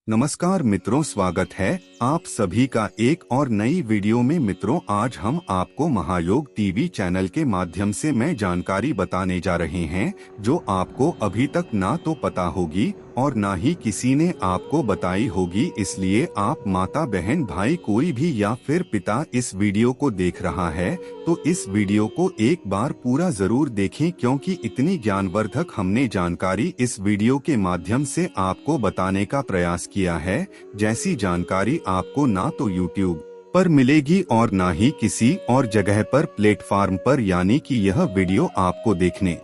नमस्कार मित्रों, स्वागत है आप सभी का एक और नई वीडियो में। मित्रों, आज हम आपको महायोग टीवी चैनल के माध्यम से मैं जानकारी बताने जा रहे हैं जो आपको अभी तक ना तो पता होगी और ना ही किसी ने आपको बताई होगी। इसलिए आप माता, बहन, भाई कोई भी या फिर पिता इस वीडियो को देख रहा है तो इस वीडियो को एक बार पूरा जरूर देखें, क्योंकि इतनी ज्ञानवर्धक हमने जानकारी इस वीडियो के माध्यम से आपको बताने का प्रयास किया है, जैसी जानकारी आपको ना तो YouTube पर मिलेगी और ना ही किसी और जगह पर, प्लेटफॉर्म पर, यानी कि यह वीडियो आपको देखने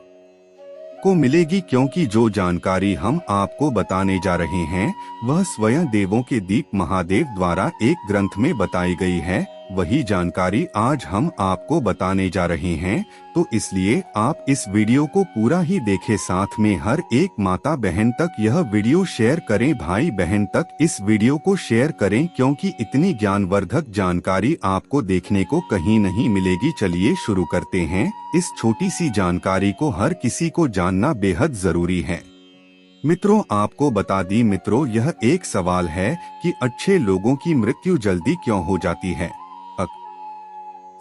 को मिलेगी। क्योंकि जो जानकारी हम आपको बताने जा रहे हैं वह स्वयं देवों के दीप महादेव द्वारा एक ग्रंथ में बताई गई है। वही जानकारी आज हम आपको बताने जा रहे हैं, तो इसलिए आप इस वीडियो को पूरा ही देखें। साथ में हर एक माता बहन तक यह वीडियो शेयर करें, भाई बहन तक इस वीडियो को शेयर करें, क्योंकि इतनी ज्ञानवर्धक जानकारी आपको देखने को कहीं नहीं मिलेगी। चलिए शुरू करते हैं। इस छोटी सी जानकारी को हर किसी को जानना बेहद जरूरी है। मित्रों, आपको बता दी मित्रों, यह एक सवाल है कि अच्छे लोगों की मृत्यु जल्दी क्यों हो जाती है।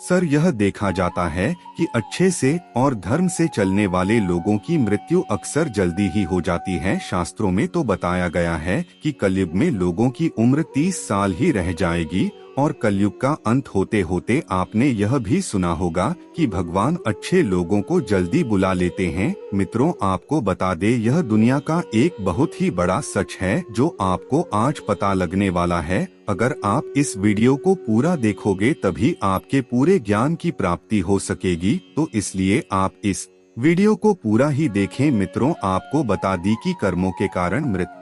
सर, यह देखा जाता है कि अच्छे से और धर्म से चलने वाले लोगों की मृत्यु अक्सर जल्दी ही हो जाती है। शास्त्रों में तो बताया गया है कि कलयुग में लोगों की उम्र 30 साल ही रह जाएगी और कलयुग का अंत होते होते आपने यह भी सुना होगा कि भगवान अच्छे लोगों को जल्दी बुला लेते हैं। मित्रों, आपको बता दे, यह दुनिया का एक बहुत ही बड़ा सच है जो आपको आज पता लगने वाला है। अगर आप इस वीडियो को पूरा देखोगे तभी आपके पूरे ज्ञान की प्राप्ति हो सकेगी, तो इसलिए आप इस वीडियो को पूरा ही देखें। मित्रों, आपको बता दी कि कर्मों के कारण मृत्यु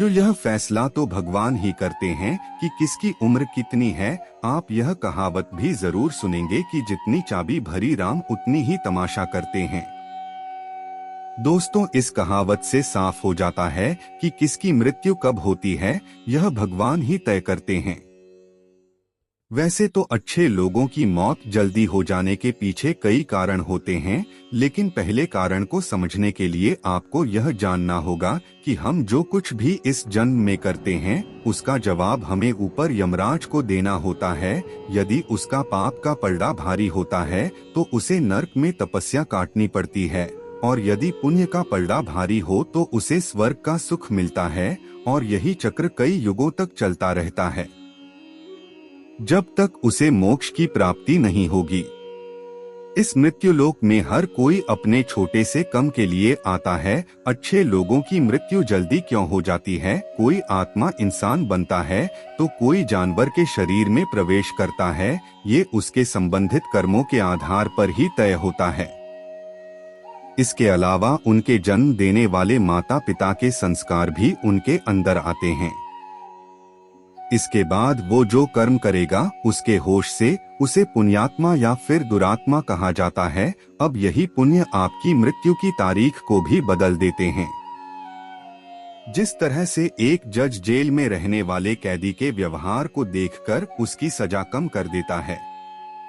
यह फैसला तो भगवान ही करते हैं कि किसकी उम्र कितनी है। आप यह कहावत भी जरूर सुनेंगे कि जितनी चाबी भरी राम उतनी ही तमाशा करते हैं। दोस्तों, इस कहावत से साफ हो जाता है कि किसकी मृत्यु कब होती है यह भगवान ही तय करते हैं। वैसे तो अच्छे लोगों की मौत जल्दी हो जाने के पीछे कई कारण होते हैं, लेकिन पहले कारण को समझने के लिए आपको यह जानना होगा कि हम जो कुछ भी इस जन्म में करते हैं उसका जवाब हमें ऊपर यमराज को देना होता है। यदि उसका पाप का पलड़ा भारी होता है तो उसे नरक में तपस्या काटनी पड़ती है, और यदि पुण्य का पलड़ा भारी हो तो उसे स्वर्ग का सुख मिलता है। और यही चक्र कई युगों तक चलता रहता है, जब तक उसे मोक्ष की प्राप्ति नहीं होगी। इस मृत्युलोक में हर कोई अपने छोटे से कम के लिए आता है। अच्छे लोगों की मृत्यु जल्दी क्यों हो जाती है? कोई आत्मा इंसान बनता है तो कोई जानवर के शरीर में प्रवेश करता है। ये उसके संबंधित कर्मों के आधार पर ही तय होता है। इसके अलावा उनके जन्म देने वाले माता पिता के संस्कार भी उनके अंदर आते हैं। इसके बाद वो जो कर्म करेगा उसके होश से उसे पुण्यात्मा या फिर दुरात्मा कहा जाता है। अब यही पुण्य आपकी मृत्यु की तारीख को भी बदल देते हैं। जिस तरह से एक जज जेल में रहने वाले कैदी के व्यवहार को देखकर उसकी सजा कम कर देता है,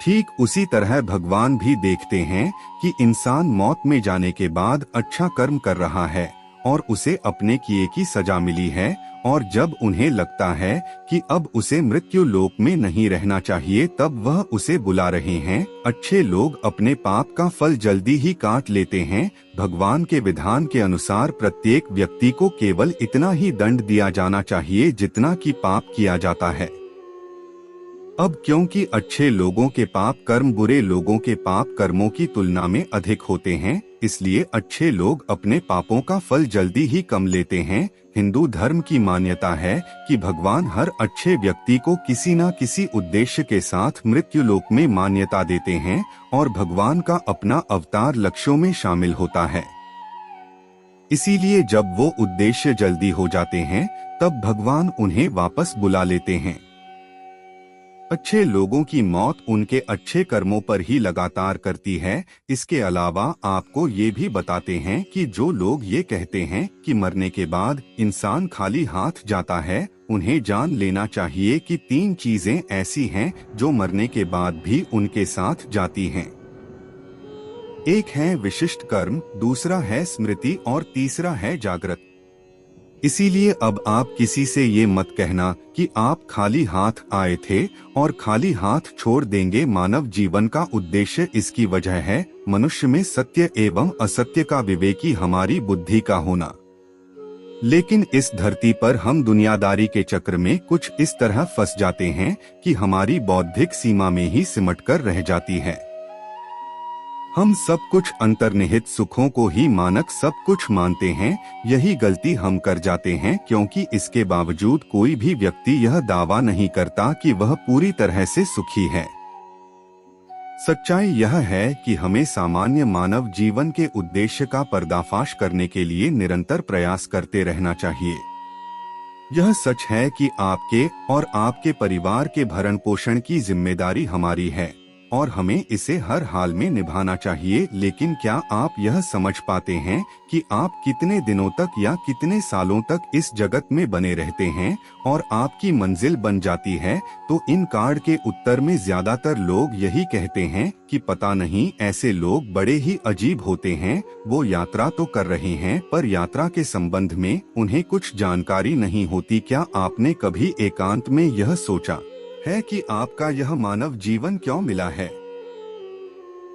ठीक उसी तरह भगवान भी देखते हैं कि इंसान मौत में जाने के बाद अच्छा कर्म कर रहा है और उसे अपने किए की सजा मिली है, और जब उन्हें लगता है कि अब उसे मृत्यु लोक में नहीं रहना चाहिए तब वह उसे बुला रहे हैं। अच्छे लोग अपने पाप का फल जल्दी ही काट लेते हैं। भगवान के विधान के अनुसार प्रत्येक व्यक्ति को केवल इतना ही दंड दिया जाना चाहिए जितना कि पाप किया जाता है। अब क्योंकि अच्छे लोगों के पाप कर्म बुरे लोगों के पाप कर्मों की तुलना में अधिक होते हैं, इसलिए अच्छे लोग अपने पापों का फल जल्दी ही कम लेते हैं। हिंदू धर्म की मान्यता है कि भगवान हर अच्छे व्यक्ति को किसी न किसी उद्देश्य के साथ मृत्युलोक में मान्यता देते हैं और भगवान का अपना अवतार लक्ष्यों में शामिल होता है। इसीलिए जब वो उद्देश्य जल्दी हो जाते हैं तब भगवान उन्हें वापस बुला लेते हैं। अच्छे लोगों की मौत उनके अच्छे कर्मों पर ही लगातार करती है। इसके अलावा आपको ये भी बताते हैं कि जो लोग ये कहते हैं कि मरने के बाद इंसान खाली हाथ जाता है, उन्हें जान लेना चाहिए कि 3 चीजें ऐसी हैं जो मरने के बाद भी उनके साथ जाती हैं। एक है विशिष्ट कर्म, दूसरा है स्मृति और तीसरा है जागृत। इसीलिए अब आप किसी से ये मत कहना कि आप खाली हाथ आए थे और खाली हाथ छोड़ देंगे। मानव जीवन का उद्देश्य इसकी वजह है मनुष्य में सत्य एवं असत्य का विवेकी हमारी बुद्धि का होना। लेकिन इस धरती पर हम दुनियादारी के चक्र में कुछ इस तरह फंस जाते हैं कि हमारी बौद्धिक सीमा में ही सिमटकर रह जाती है। हम सब कुछ अंतर्निहित सुखों को ही मानक सब कुछ मानते हैं। यही गलती हम कर जाते हैं, क्योंकि इसके बावजूद कोई भी व्यक्ति यह दावा नहीं करता कि वह पूरी तरह से सुखी है। सच्चाई यह है कि हमें सामान्य मानव जीवन के उद्देश्य का पर्दाफाश करने के लिए निरंतर प्रयास करते रहना चाहिए। यह सच है कि आपके और आपके परिवार के भरण पोषण की जिम्मेदारी हमारी है और हमें इसे हर हाल में निभाना चाहिए। लेकिन क्या आप यह समझ पाते हैं कि आप कितने दिनों तक या कितने सालों तक इस जगत में बने रहते हैं और आपकी मंजिल बन जाती है? तो इन कार्ड के उत्तर में ज्यादातर लोग यही कहते हैं कि पता नहीं, ऐसे लोग बड़े ही अजीब होते हैं। वो यात्रा तो कर रहे हैं पर यात्रा के संबंध में उन्हें कुछ जानकारी नहीं होती। क्या आपने कभी एकांत में यह सोचा है कि आपका यह मानव जीवन क्यों मिला है?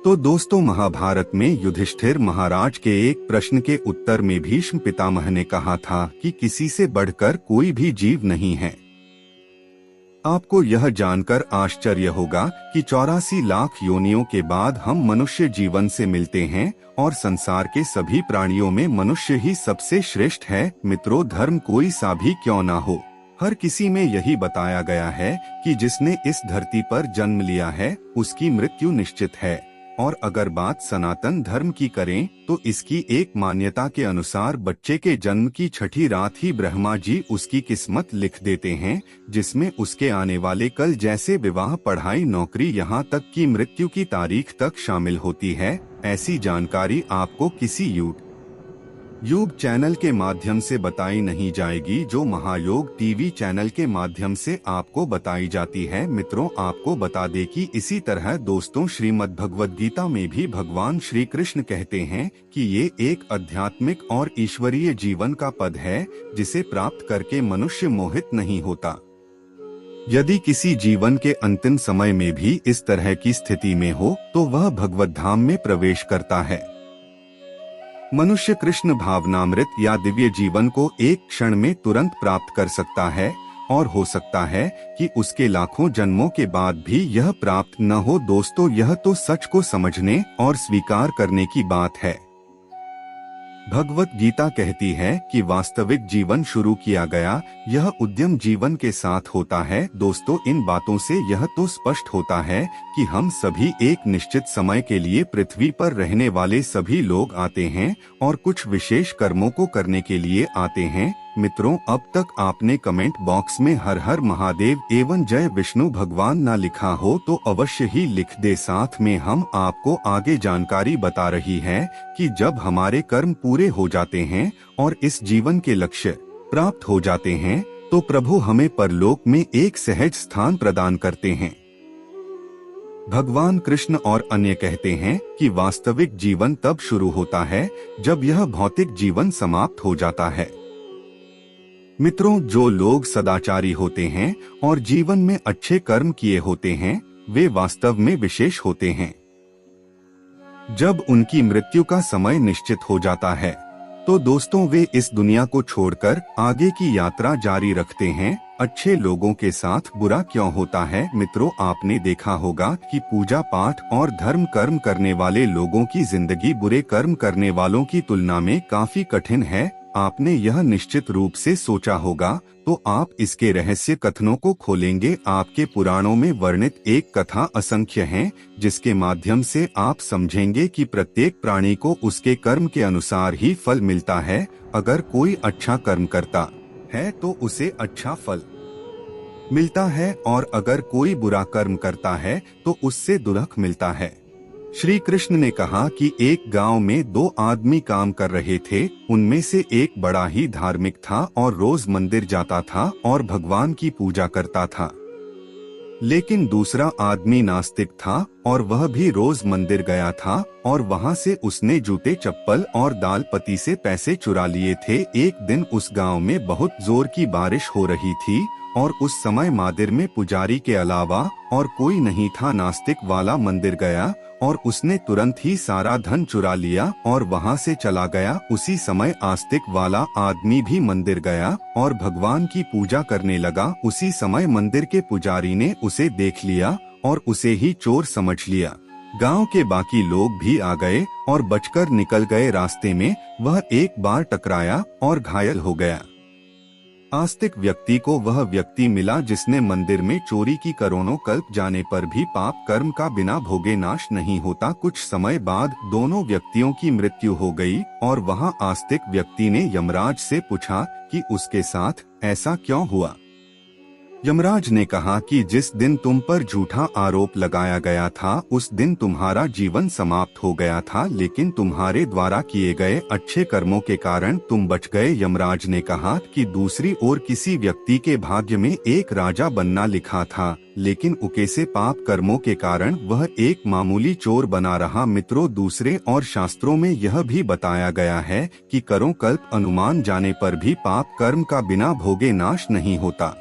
तो दोस्तों, महाभारत में युधिष्ठिर महाराज के एक प्रश्न के उत्तर में भीष्म पितामह ने कहा था कि किसी से बढ़कर कोई भी जीव नहीं है। आपको यह जानकर आश्चर्य होगा कि 84 लाख योनियों के बाद हम मनुष्य जीवन से मिलते हैं और संसार के सभी प्राणियों में मनुष्य ही सबसे श्रेष्ठ है। मित्रों, धर्म कोई सा भी क्यों ना हो, हर किसी में यही बताया गया है कि जिसने इस धरती पर जन्म लिया है उसकी मृत्यु निश्चित है। और अगर बात सनातन धर्म की करें तो इसकी एक मान्यता के अनुसार बच्चे के जन्म की छठी रात ही ब्रह्मा जी उसकी किस्मत लिख देते हैं, जिसमें उसके आने वाले कल जैसे विवाह, पढ़ाई, नौकरी, यहाँ तक कि मृत्यु की तारीख तक शामिल होती है। ऐसी जानकारी आपको किसी यूट्यूब चैनल के माध्यम से बताई नहीं जाएगी, जो महायोग टीवी चैनल के माध्यम से आपको बताई जाती है। मित्रों, आपको बता दें कि इसी तरह दोस्तों श्रीमद् भगवद गीता में भी भगवान श्री कृष्ण कहते हैं कि ये एक आध्यात्मिक और ईश्वरीय जीवन का पद है जिसे प्राप्त करके मनुष्य मोहित नहीं होता। यदि किसी जीवन के अंतिम समय में भी इस तरह की स्थिति में हो तो वह भगवत धाम में प्रवेश करता है। मनुष्य कृष्ण भावनामृत या दिव्य जीवन को एक क्षण में तुरंत प्राप्त कर सकता है और हो सकता है कि उसके लाखों जन्मों के बाद भी यह प्राप्त न हो। दोस्तों, यह तो सच को समझने और स्वीकार करने की बात है। भगवत गीता कहती है कि वास्तविक जीवन शुरू किया गया यह उद्यम जीवन के साथ होता है। दोस्तों, इन बातों से यह तो स्पष्ट होता है कि हम सभी एक निश्चित समय के लिए पृथ्वी पर रहने वाले सभी लोग आते हैं और कुछ विशेष कर्मों को करने के लिए आते हैं। मित्रों, अब तक आपने कमेंट बॉक्स में हर हर महादेव एवं जय विष्णु भगवान ना लिखा हो तो अवश्य ही लिख दे। साथ में हम आपको आगे जानकारी बता रही है कि जब हमारे कर्म पूरे हो जाते हैं और इस जीवन के लक्ष्य प्राप्त हो जाते हैं तो प्रभु हमें परलोक में एक सहज स्थान प्रदान करते हैं। भगवान कृष्ण और अन्य कहते हैं कि वास्तविक जीवन तब शुरू होता है जब यह भौतिक जीवन समाप्त हो जाता है। मित्रों, जो लोग सदाचारी होते हैं और जीवन में अच्छे कर्म किए होते हैं वे वास्तव में विशेष होते हैं। जब उनकी मृत्यु का समय निश्चित हो जाता है तो दोस्तों वे इस दुनिया को छोड़कर आगे की यात्रा जारी रखते हैं। अच्छे लोगों के साथ बुरा क्यों होता है? मित्रों, आपने देखा होगा कि पूजा पाठ और धर्म कर्म करने वाले लोगों की जिंदगी बुरे कर्म करने वालों की तुलना में काफी कठिन है। आपने यह निश्चित रूप से सोचा होगा, तो आप इसके रहस्य कथनों को खोलेंगे। आपके पुराणों में वर्णित एक कथा असंख्य है जिसके माध्यम से आप समझेंगे कि प्रत्येक प्राणी को उसके कर्म के अनुसार ही फल मिलता है। अगर कोई अच्छा कर्म करता है तो उसे अच्छा फल मिलता है और अगर कोई बुरा कर्म करता है तो उससे दुख मिलता है। श्री कृष्ण ने कहा कि एक गांव में दो आदमी काम कर रहे थे। उनमें से एक बड़ा ही धार्मिक था और रोज मंदिर जाता था और भगवान की पूजा करता था। लेकिन दूसरा आदमी नास्तिक था और वह भी रोज मंदिर गया था और वहां से उसने जूते चप्पल और दाल पती से पैसे चुरा लिए थे। एक दिन उस गांव में बहुत जोर की बारिश हो रही थी और उस समय मंदिर में पुजारी के अलावा और कोई नहीं था। नास्तिक वाला मंदिर गया और उसने तुरंत ही सारा धन चुरा लिया और वहां से चला गया। उसी समय आस्तिक वाला आदमी भी मंदिर गया और भगवान की पूजा करने लगा। उसी समय मंदिर के पुजारी ने उसे देख लिया और उसे ही चोर समझ लिया। गांव के बाकी लोग भी आ गए और बचकर निकल गए। रास्ते में वह एक बार टकराया और घायल हो गया। आस्तिक व्यक्ति को वह व्यक्ति मिला जिसने मंदिर में चोरी की करोड़ों कल्प जाने पर भी पाप कर्म का बिना भोगे नाश नहीं होता। कुछ समय बाद दोनों व्यक्तियों की मृत्यु हो गई और वहां आस्तिक व्यक्ति ने यमराज से पूछा कि उसके साथ ऐसा क्यों हुआ। यमराज ने कहा कि जिस दिन तुम पर झूठा आरोप लगाया गया था उस दिन तुम्हारा जीवन समाप्त हो गया था, लेकिन तुम्हारे द्वारा किए गए अच्छे कर्मों के कारण तुम बच गए। यमराज ने कहा कि दूसरी ओर किसी व्यक्ति के भाग्य में एक राजा बनना लिखा था, लेकिन उकेसे पाप कर्मों के कारण वह एक मामूली चोर बना रहा। मित्रों, दूसरे और शास्त्रों में यह भी बताया गया है कि करों कल्प अनुमान जाने पर भी पाप कर्म का बिना भोगे नाश नहीं होता।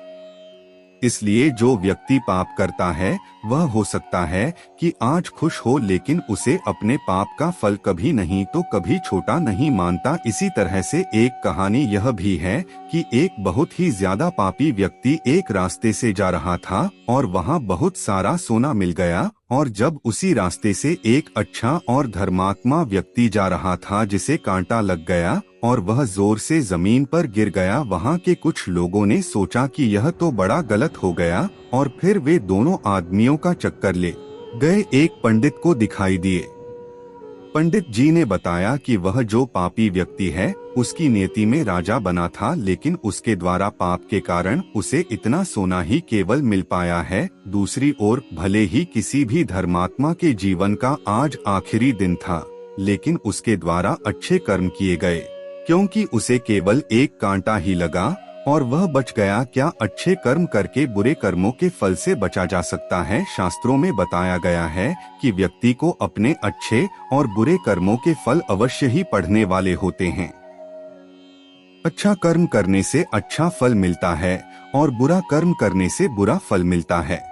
इसलिए जो व्यक्ति पाप करता है वह हो सकता है कि आज खुश हो, लेकिन उसे अपने पाप का फल कभी नहीं तो कभी छोटा नहीं मानता। इसी तरह से एक कहानी यह भी है कि एक बहुत ही ज्यादा पापी व्यक्ति एक रास्ते से जा रहा था और वहां बहुत सारा सोना मिल गया, और जब उसी रास्ते से एक अच्छा और धर्मात्मा व्यक्ति जा रहा था जिसे कांटा लग गया और वह जोर से जमीन पर गिर गया। वहां के कुछ लोगों ने सोचा कि यह तो बड़ा गलत हो गया और फिर वे दोनों आदमियों का चक्कर ले गए एक पंडित को दिखाई दिए। पंडित जी ने बताया कि वह जो पापी व्यक्ति है उसकी नियति में राजा बना था, लेकिन उसके द्वारा पाप के कारण उसे इतना सोना ही केवल मिल पाया है। दूसरी ओर भले ही किसी भी धर्मात्मा के जीवन का आज आखिरी दिन था, लेकिन उसके द्वारा अच्छे कर्म किए गए क्योंकि उसे केवल एक कांटा ही लगा और वह बच गया। क्या अच्छे कर्म करके बुरे कर्मों के फल से बचा जा सकता है? शास्त्रों में बताया गया है कि व्यक्ति को अपने अच्छे और बुरे कर्मों के फल अवश्य ही पढ़ने वाले होते हैं। अच्छा कर्म करने से अच्छा फल मिलता है और बुरा कर्म करने से बुरा फल मिलता है।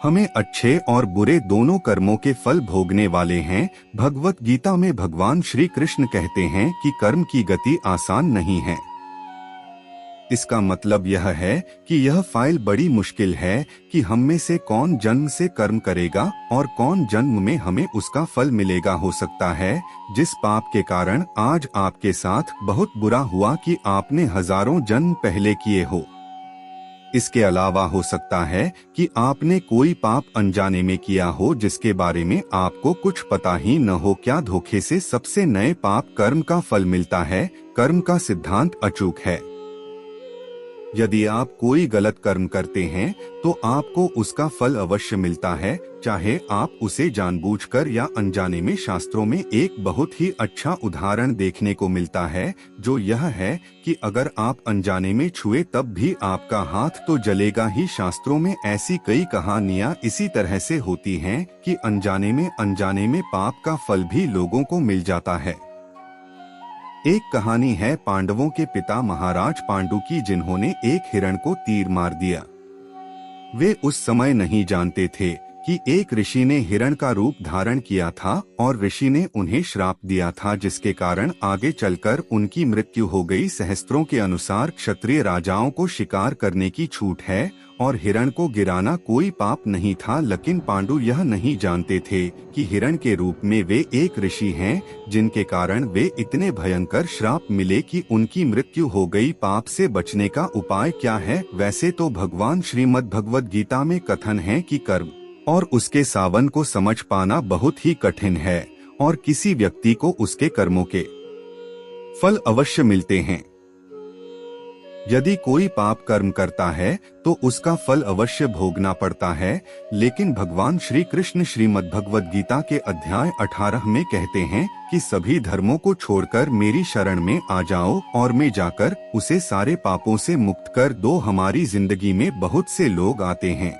हमें अच्छे और बुरे दोनों कर्मों के फल भोगने वाले हैं। भगवत गीता में भगवान श्री कृष्ण कहते हैं कि कर्म की गति आसान नहीं है। इसका मतलब यह है कि यह फाइल बड़ी मुश्किल है कि हम में से कौन जन्म से कर्म करेगा और कौन जन्म में हमें उसका फल मिलेगा। हो सकता है जिस पाप के कारण आज आपके साथ बहुत बुरा हुआ कि आपने हजारों जन्म पहले किए हो। इसके अलावा हो सकता है कि आपने कोई पाप अनजाने में किया हो जिसके बारे में आपको कुछ पता ही न हो। क्या धोखे से सबसे नए पाप कर्म का फल मिलता है? कर्म का सिद्धांत अचूक है। यदि आप कोई गलत कर्म करते हैं तो आपको उसका फल अवश्य मिलता है, चाहे आप उसे जानबूझकर या अनजाने में। शास्त्रों में एक बहुत ही अच्छा उदाहरण देखने को मिलता है, जो यह है कि अगर आप अनजाने में छुए तब भी आपका हाथ तो जलेगा ही। शास्त्रों में ऐसी कई कहानियां इसी तरह से होती हैं कि अनजाने में पाप का फल भी लोगों को मिल जाता है। एक कहानी है पांडवों के पिता महाराज पांडु की, जिन्होंने एक हिरण को तीर मार दिया। वे उस समय नहीं जानते थे कि एक ऋषि ने हिरण का रूप धारण किया था और ऋषि ने उन्हें श्राप दिया था, जिसके कारण आगे चलकर उनकी मृत्यु हो गई। शास्त्रों के अनुसार क्षत्रिय राजाओं को शिकार करने की छूट है और हिरण को गिराना कोई पाप नहीं था, लेकिन पांडु यह नहीं जानते थे कि हिरण के रूप में वे एक ऋषि हैं, जिनके कारण वे इतने भयंकर श्राप मिले कि उनकी मृत्यु हो गई। पाप से बचने का उपाय क्या है? वैसे तो भगवान श्रीमद् भगवद गीता में कथन है कि कर्म और उसके सावन को समझ पाना बहुत ही कठिन है और किसी व्यक्ति को उसके कर्मों के फल अवश्य मिलते हैं। यदि कोई पाप कर्म करता है तो उसका फल अवश्य भोगना पड़ता है, लेकिन भगवान श्री कृष्ण श्रीमद् भगवद गीता के अध्याय 18 में कहते हैं कि सभी धर्मों को छोड़कर मेरी शरण में आ जाओ और मैं जाकर उसे सारे पापों से मुक्त कर दो। हमारी जिंदगी में बहुत से लोग आते हैं,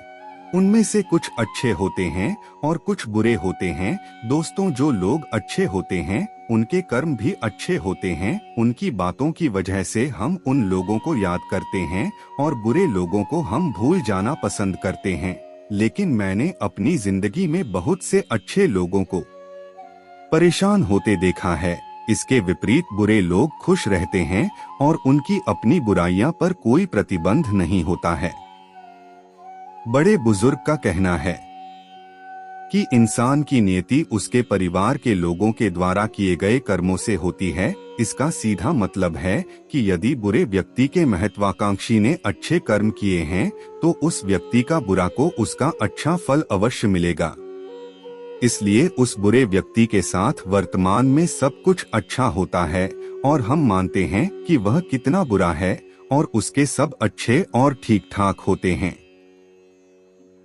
उनमें से कुछ अच्छे होते हैं और कुछ बुरे होते हैं। दोस्तों, जो लोग अच्छे होते हैं उनके कर्म भी अच्छे होते हैं। उनकी बातों की वजह से हम उन लोगों को याद करते हैं और बुरे लोगों को हम भूल जाना पसंद करते हैं। लेकिन मैंने अपनी जिंदगी में बहुत से अच्छे लोगों को परेशान होते देखा है। इसके विपरीत बुरे लोग खुश रहते हैं और उनकी अपनी बुराइयां पर कोई प्रतिबंध नहीं होता है। बड़े बुजुर्ग का कहना है कि इंसान की नियति उसके परिवार के लोगों के द्वारा किए गए कर्मों से होती है। इसका सीधा मतलब है कि यदि बुरे व्यक्ति के महत्वाकांक्षी ने अच्छे कर्म किए हैं तो उस व्यक्ति का बुरा को उसका अच्छा फल अवश्य मिलेगा। इसलिए उस बुरे व्यक्ति के साथ वर्तमान में सब कुछ अच्छा होता है और हम मानते हैं कि वह कितना बुरा है और उसके सब अच्छे और ठीक ठाक होते हैं।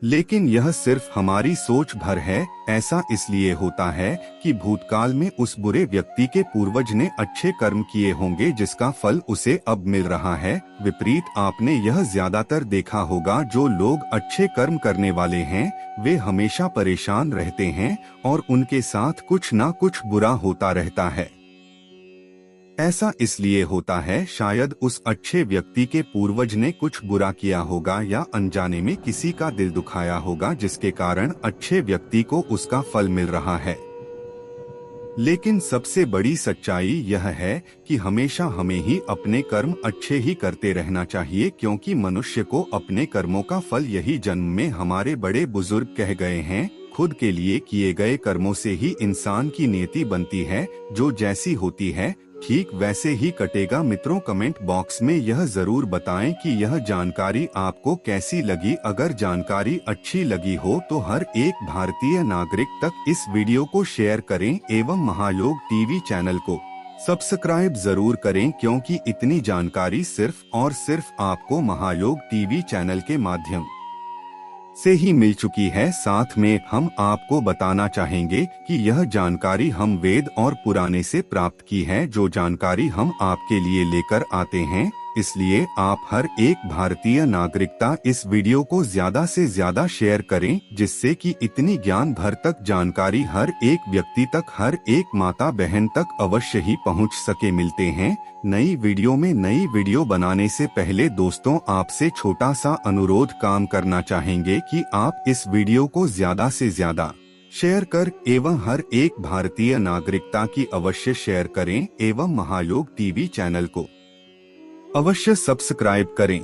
लेकिन यह सिर्फ हमारी सोच भर है। ऐसा इसलिए होता है कि भूतकाल में उस बुरे व्यक्ति के पूर्वज ने अच्छे कर्म किए होंगे जिसका फल उसे अब मिल रहा है। विपरीत आपने यह ज्यादातर देखा होगा, जो लोग अच्छे कर्म करने वाले हैं वे हमेशा परेशान रहते हैं और उनके साथ कुछ ना कुछ बुरा होता रहता है। ऐसा इसलिए होता है, शायद उस अच्छे व्यक्ति के पूर्वज ने कुछ बुरा किया होगा या अनजाने में किसी का दिल दुखाया होगा, जिसके कारण अच्छे व्यक्ति को उसका फल मिल रहा है। लेकिन सबसे बड़ी सच्चाई यह है कि हमेशा हमें ही अपने कर्म अच्छे ही करते रहना चाहिए, क्योंकि मनुष्य को अपने कर्मों का फल यही जन्म में हमारे बड़े बुजुर्ग कह गए हैं। खुद के लिए किए गए कर्मों से ही इंसान की नियति बनती है, जो जैसी होती है ठीक वैसे ही कटेगा। मित्रों, कमेंट बॉक्स में यह जरूर बताएं कि यह जानकारी आपको कैसी लगी। अगर जानकारी अच्छी लगी हो तो हर एक भारतीय नागरिक तक इस वीडियो को शेयर करें एवं महायोग टीवी चैनल को सब्सक्राइब जरूर करें, क्योंकि इतनी जानकारी सिर्फ और सिर्फ आपको महायोग टीवी चैनल के माध्यम से ही मिल चुकी है। साथ में हम आपको बताना चाहेंगे कि यह जानकारी हम वेद और पुराने से प्राप्त की है, जो जानकारी हम आपके लिए लेकर आते हैं। इसलिए आप हर एक भारतीय नागरिकता इस वीडियो को ज्यादा से ज्यादा शेयर करें, जिससे कि इतनी ज्ञान भर तक जानकारी हर एक व्यक्ति तक, हर एक माता बहन तक अवश्य ही पहुंच सके। मिलते हैं नई वीडियो में। नई वीडियो बनाने से पहले दोस्तों, आपसे छोटा सा अनुरोध काम करना चाहेंगे कि आप इस वीडियो को ज्यादा से ज्यादा शेयर कर एवं हर एक भारतीय नागरिकता की अवश्य शेयर करें एवं महायोग टीवी चैनल को अवश्य सब्सक्राइब करें।